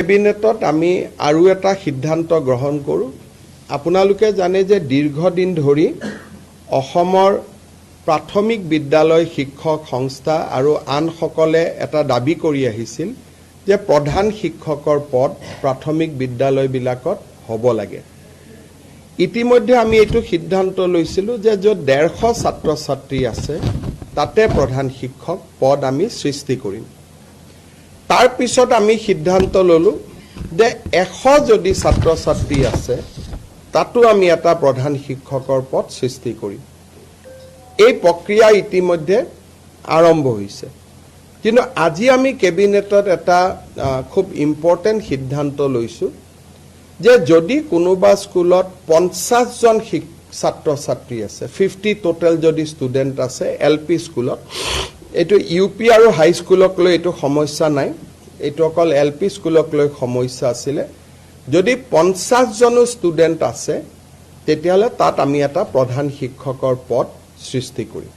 কেবিনেটত আমি আৰু এটা সিদ্ধান্ত গ্ৰহণ কৰোঁ। আপোনালোকে জানে যে দীৰ্ঘদিন ধৰি অসমৰ প্ৰাথমিক বিদ্যালয় শিক্ষক সংস্থা আৰু আনসকলে এটা দাবী কৰি আহিছিল যে প্ৰধান শিক্ষকৰ পদ প্ৰাথমিক বিদ্যালয়বিলাকত হ'ব লাগে। ইতিমধ্যে আমি এইটো সিদ্ধান্ত লৈছিলোঁ যে য'ত 150 ছাত্ৰ ছাত্ৰী আছে তাতে প্ৰধান শিক্ষক পদ আমি সৃষ্টি কৰিম। তাৰ পিছত আমি সিদ্ধান্ত ল'লোঁ যে 100 যদি ছাত্ৰ ছাত্ৰী আছে তাতো আমি এটা প্ৰধান শিক্ষকৰ পদ সৃষ্টি কৰিম। এই প্ৰক্ৰিয়া ইতিমধ্যে আৰম্ভ হৈছে, কিন্তু আজি আমি কেবিনেটত এটা খুব ইম্পৰ্টেণ্ট সিদ্ধান্ত লৈছোঁ যে যদি কোনোবা স্কুলত 50 জন ছাত্ৰ ছাত্ৰী আছে, 50 টোটেল যদি ষ্টুডেণ্ট আছে LP স্কুলত, এইটো UP আৰু হাই স্কুলক লৈ এইটো সমস্যা নাই, এইটো অকল LP স্কুলক লৈ সমস্যা আছিলে। যদি 50 জনো ষ্টুডেণ্ট আছে তেতিয়াহ'লে তাত আমি এটা প্ৰধান শিক্ষকৰ পদ সৃষ্টি কৰিম।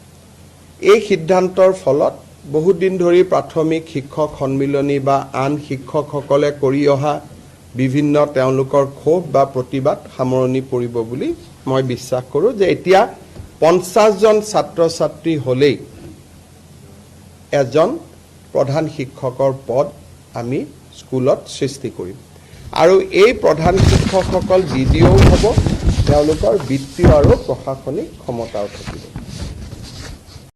এই সিদ্ধান্তৰ ফলত বহুদিন ধৰি প্ৰাথমিক শিক্ষক সন্মিলনী বা আন শিক্ষকসকলে কৰি অহা বিভিন্ন তেওঁলোকৰ ক্ষোভ বা প্ৰতিবাদ সামৰণি পৰিব বুলি মই বিশ্বাস কৰোঁ যে এতিয়া 50 জন ছাত্ৰ ছাত্ৰী হ'লেই এজন প্ৰধান শিক্ষকৰ পদ আমি স্কুলত সৃষ্টি কৰিম। আৰু এই প্ৰধান শিক্ষকসকল DDO হ'ব, তেওঁলোকৰ বিত্তীয় আৰু প্ৰশাসনিক ক্ষমতাও থাকিব।